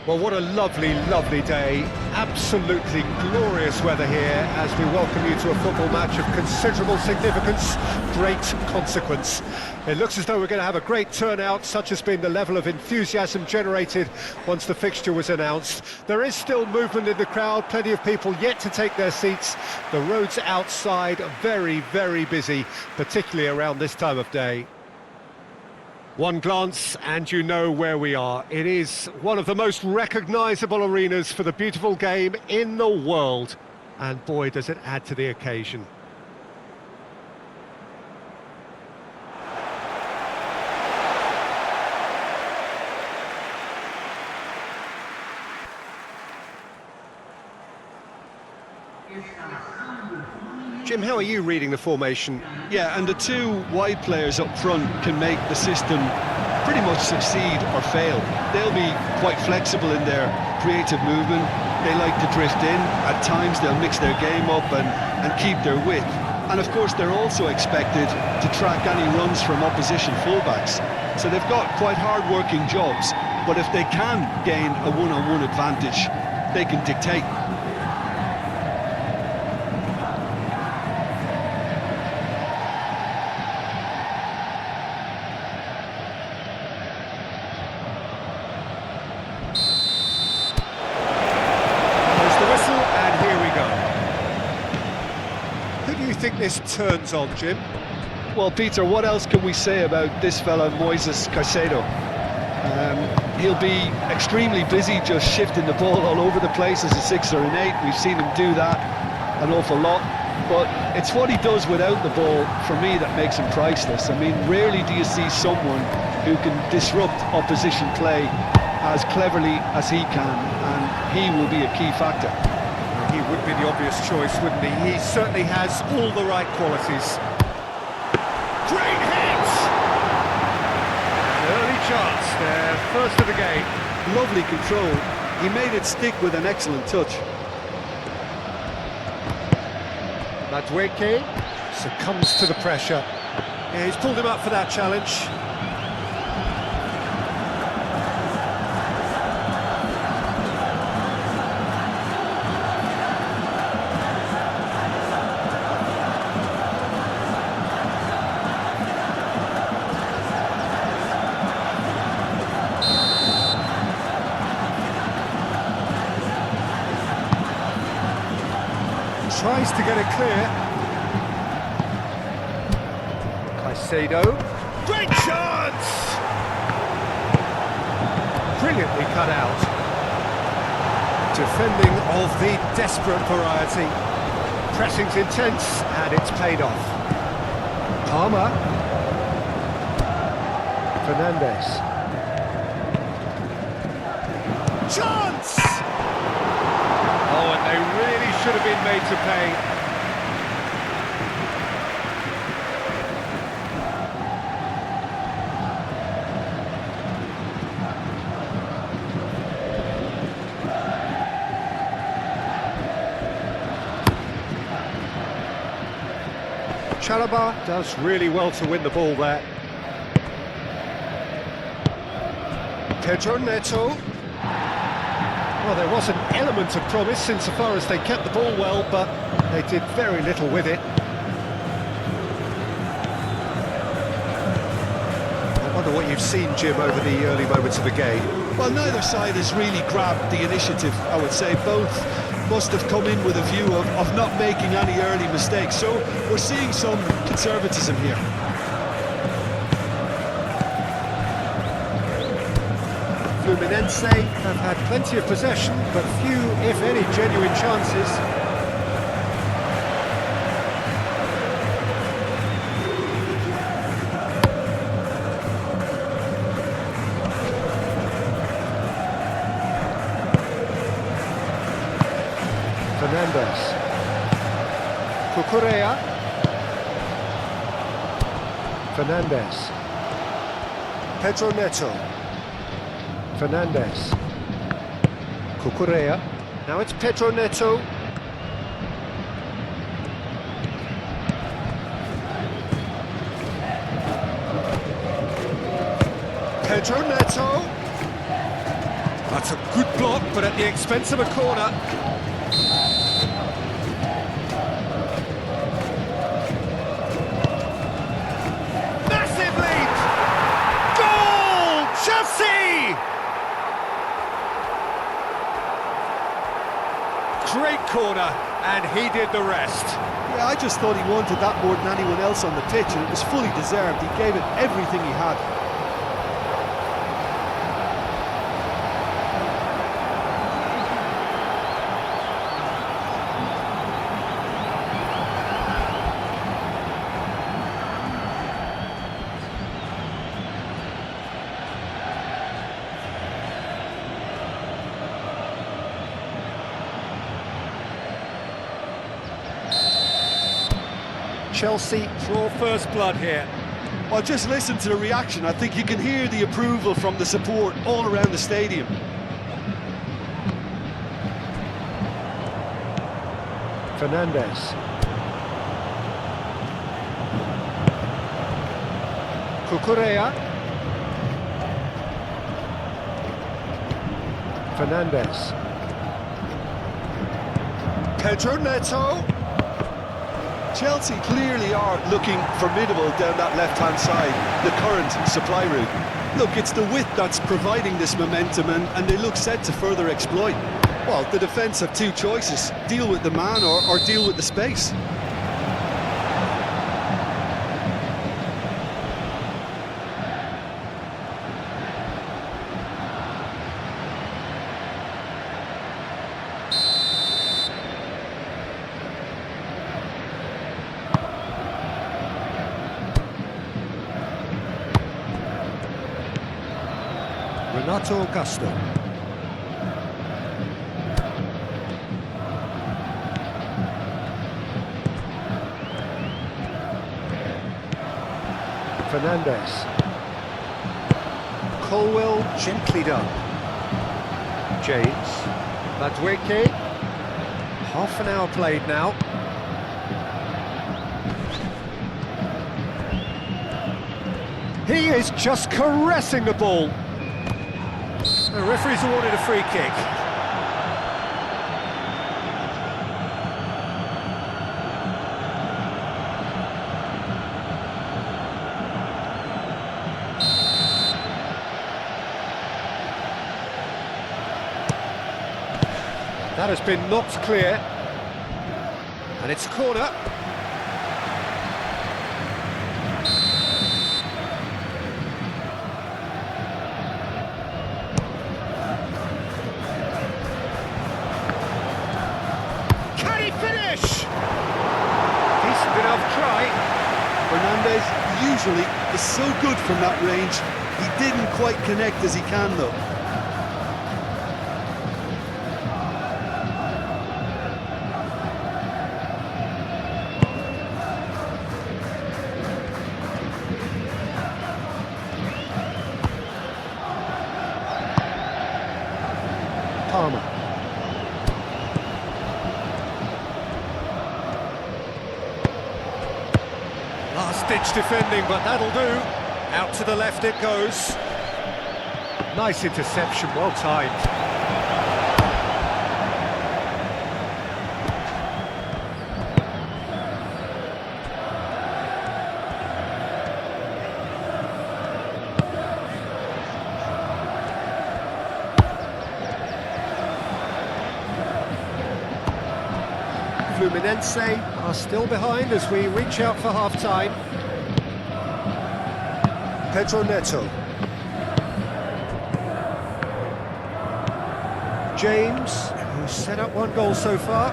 Well, what a lovely, lovely day. Absolutely glorious weather here as we welcome you to a football match of considerable significance, great consequence. It looks as though we're going to have a great turnout, such has been the level of enthusiasm generated once the fixture was announced. There is still movement in the crowd, plenty of people yet to take their seats. The roads outside are very, very busy, particularly around this time of day. One glance and you know where we are. It is one of the most recognisable arenas for the beautiful game in the world. And boy, does it add to the occasion. Jim, how are you reading the formation? Yeah, and the two wide players up front can make the system pretty much succeed or fail. They'll be quite flexible in their creative movement. They like to drift in. At times they'll mix their game up and keep their width. And of course they're also expected to track any runs from opposition fullbacks. So they've got quite hard-working jobs, but if they can gain a one-on-one advantage, they can dictate. I think this turns on, Jim. Well, Peter, what else can we say about this fella, Moises Caicedo? He'll be extremely busy just shifting the ball all over the place as a 6 or an 8. We've seen him do that an awful lot. But it's what he does without the ball, for me, that makes him priceless. I mean, rarely do you see someone who can disrupt opposition play as cleverly as he can, and he will be a key factor. He would be the obvious choice, wouldn't he? He certainly has all the right qualities. Great hit! An early chance there, first of the game. Lovely control. He made it stick with an excellent touch. Madueke succumbs to the pressure. Yeah, he's pulled him up for that challenge. Tries to get it clear. Caicedo. Great chance! Brilliantly cut out. Defending of the desperate variety. Pressing's intense and it's paid off. Palmer. Fernandes. Chance! Oh, and they really should have been made to pay. Chalobah does really well to win the ball there. Pedro Neto. Well, there was an element of promise insofar as they kept the ball well, but they did very little with it. I wonder what you've seen, Jim, over the early moments of the game. Well, neither side has really grabbed the initiative, I would say. Both must have come in with a view of not making any early mistakes. So we're seeing some conservatism here. Fluminense have had plenty of possession, but few, if any, genuine chances. Fernandes. Cucurella. Fernandes. Pedro Neto. Fernandes. Cucurella. Now it's Pedro Neto. Pedro Neto. That's a good block, but at the expense of a corner. Massive lead! Goal! Chelsea! Great corner, and he did the rest. Yeah, I just thought he wanted that more than anyone else on the pitch, and it was fully deserved. He gave it everything he had. Chelsea draw first blood here. Well, just listen to the reaction. I think you can hear the approval from the support all around the stadium. Fernandes. Cucurella. Fernandes. Pedro Neto. Chelsea clearly are looking formidable down that left-hand side, the current supply route. Look, it's the width that's providing this momentum, and they look set to further exploit. Well, the defence have two choices: deal with the man or deal with the space. Renato Augusto. Fernandes. Colwell gently done. James. Madwicke. Half an hour played now. He is just caressing the ball. The referee's awarded a free kick. That has been knocked clear. And it's a corner. Decent enough try. Fernandes usually is so good from that range. He didn't quite connect as he can, though. Palmer. Last-ditch defending, but that'll do. Out to the left it goes. Nice interception, well timed. Fluminense are still behind as we reach out for half-time. Pedro Neto. James, who's set up one goal so far.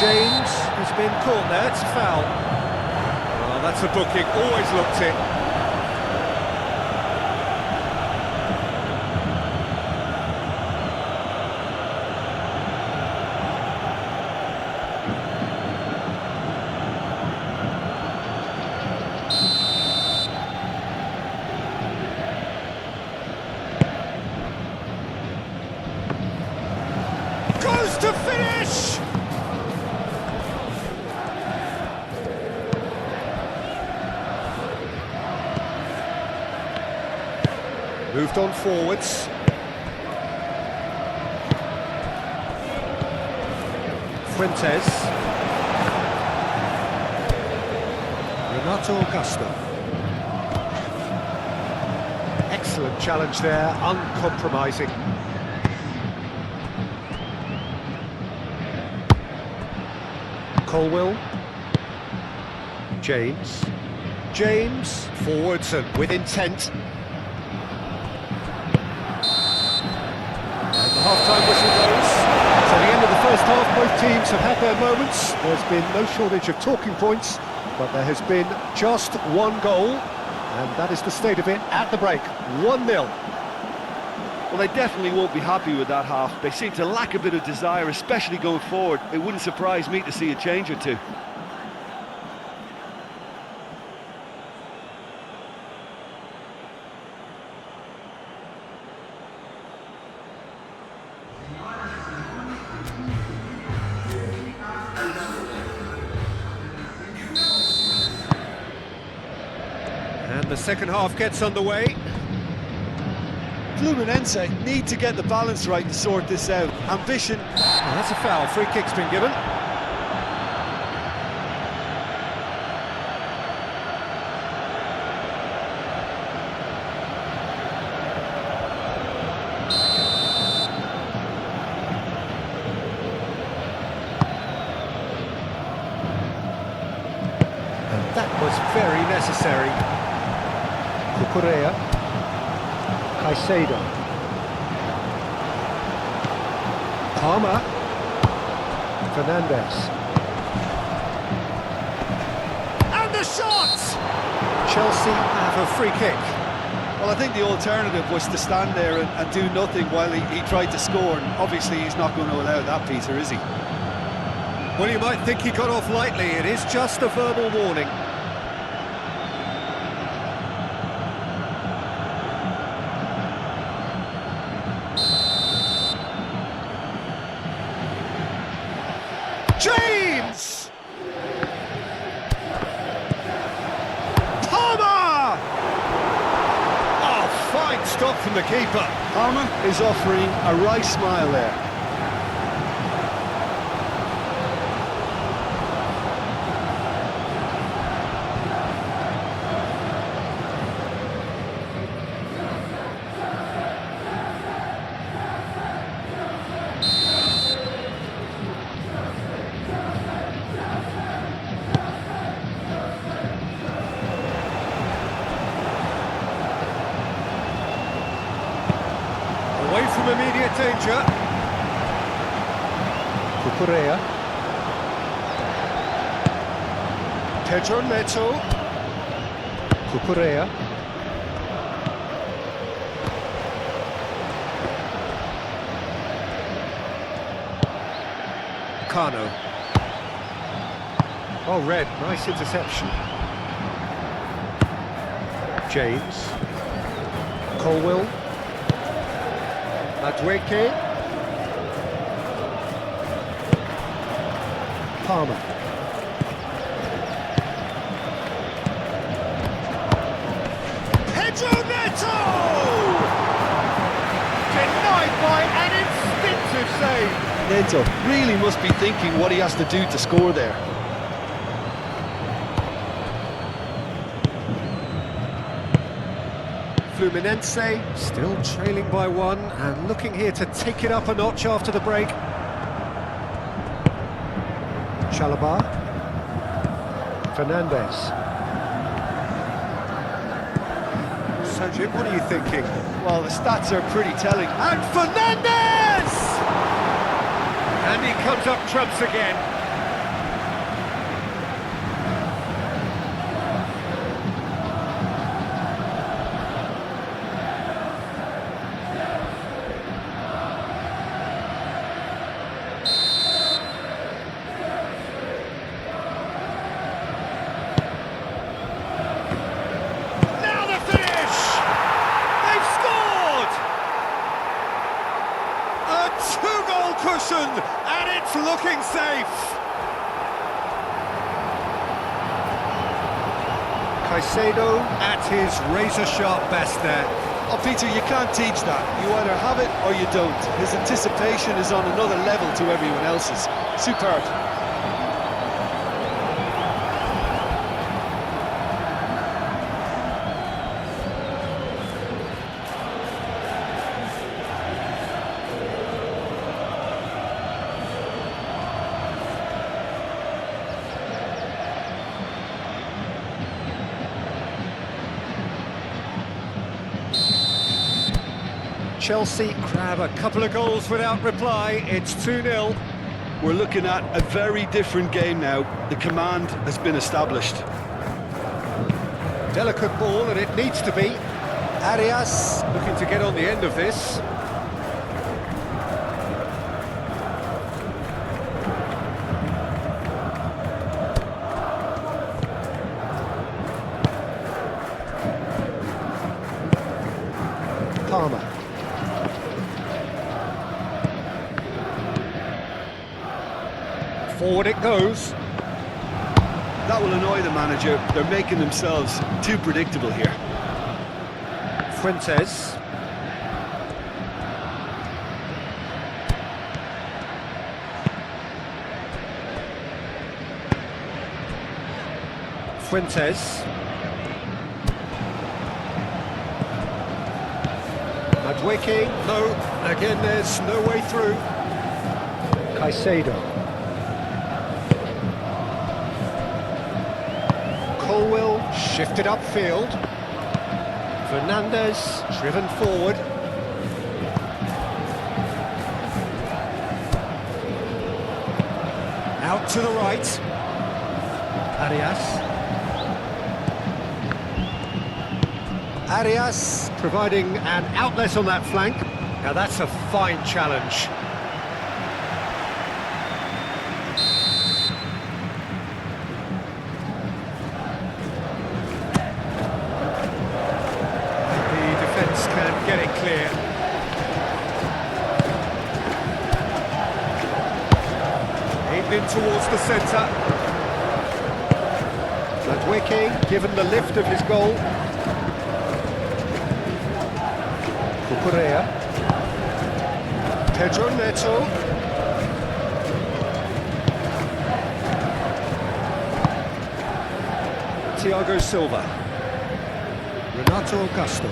James has been caught there, it's a foul. Oh, that's a booking, always looked it. Goes to finish! Moved on forwards. Fuentes. Renato Augusto. Excellent challenge there, uncompromising. Colwill. James, forwards and with intent. And the half-time whistle goes. So the end of the first half, both teams have had their moments. There's been no shortage of talking points, but there has been just one goal, and that is the state of it at the break, 1-0. Well, they definitely won't be happy with that half. They seem to lack a bit of desire, especially going forward. It wouldn't surprise me to see a change or two. And the second half gets underway. Fluminense need to get the balance right to sort this out. Ambition. Well, that's a foul. Free kick's been given. And that was very necessary. Cucurella. Caicedo. Palmer. Fernandes. And the shot! Chelsea have a free kick. Well, I think the alternative was to stand there and do nothing while he tried to score. And obviously, he's not going to allow that, Peter, is he? Well, you might think he got off lightly. It is just a verbal warning. James! Palmer! Oh, fine stop from the keeper. Palmer is offering a right smile there. Away from immediate danger. Cucurella. Pedro Neto. Cucurella. Cano. Oh, Red, nice interception. James. Colwill. Madueke. Palmer. Pedro Neto! Denied by an instinctive save. Neto really must be thinking what he has to do to score there. Fluminense still trailing by one and looking here to take it up a notch after the break. Chalobah. Fernandes. So Jim, what are you thinking? Well, the stats are pretty telling. And Fernandes! And he comes up trumps again. Two-goal cushion, and it's looking safe. Caicedo at his razor-sharp best there. Oh, Peter, you can't teach that. You either have it or you don't. His anticipation is on another level to everyone else's. Superb. Chelsea grab a couple of goals without reply. It's 2-0. We're looking at a very different game now. The command has been established. Delicate ball, and it needs to be. Arias looking to get on the end of this. Palmer. Forward it goes. That will annoy the manager. They're making themselves too predictable here. Fuentes. Fuentes. Madwicki. No. Again, there's no way through. Caicedo. Colwill shifted upfield. Fernandez driven forward. Out to the right. Arias. Arias providing an outlet on that flank. Now that's a fine challenge. Can get it clear. Aimed in towards the centre. Madwicki given the lift of his goal. Cucurella. Pedro Neto. Thiago Silva. Renato Augusto.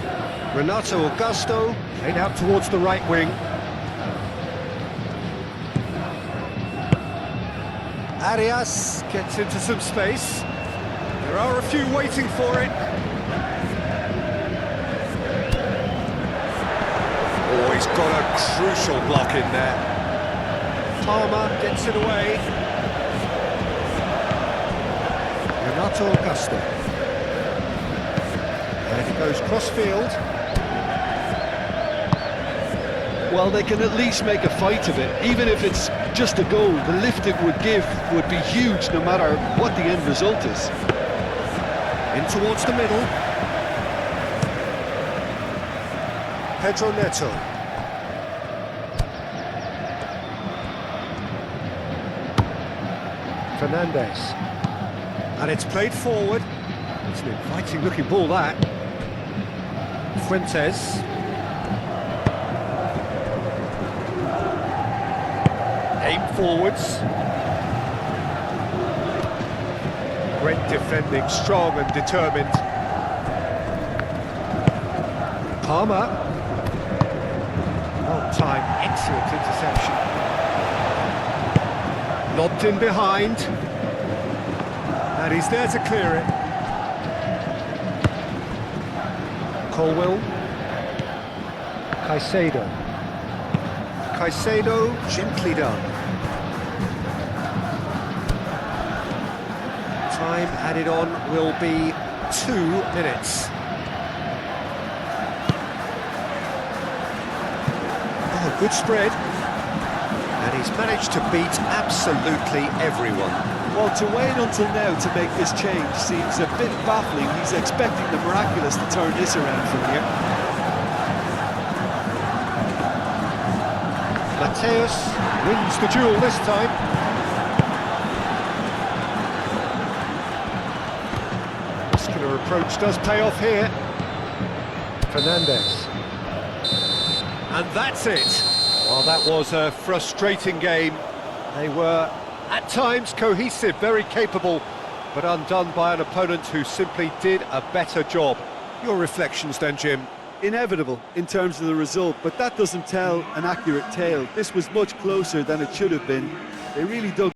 Renato Augusto, played out towards the right wing. Arias gets into some space. There are a few waiting for it. Oh, he's got a crucial block in there. Palmer gets it away. Renato Augusto. And he goes cross-field. Well, they can at least make a fight of it. Even if it's just a goal, the lift it would give would be huge no matter what the end result is. In towards the middle. Pedro Neto. Fernandez. And it's played forward. It's an inviting looking ball, that. Fuentes. Aim forwards. Great defending, strong and determined. Palmer. Well timed, excellent interception. Lobbed in behind. And he's there to clear it. Colwill. Caicedo. Caicedo, gently done. Time added on will be 2 minutes. Oh, good spread. And he's managed to beat absolutely everyone. Well, to wait until now to make this change seems a bit baffling. He's expecting the miraculous to turn this around from here. Mateus wins the duel this time. Muscular approach does pay off here. Fernandez. And that's it. Well, that was a frustrating game. They were, at times, cohesive, very capable, but undone by an opponent who simply did a better job. Your reflections then, Jim? Inevitable in terms of the result, but that doesn't tell an accurate tale. This was much closer than it should have been. They really dug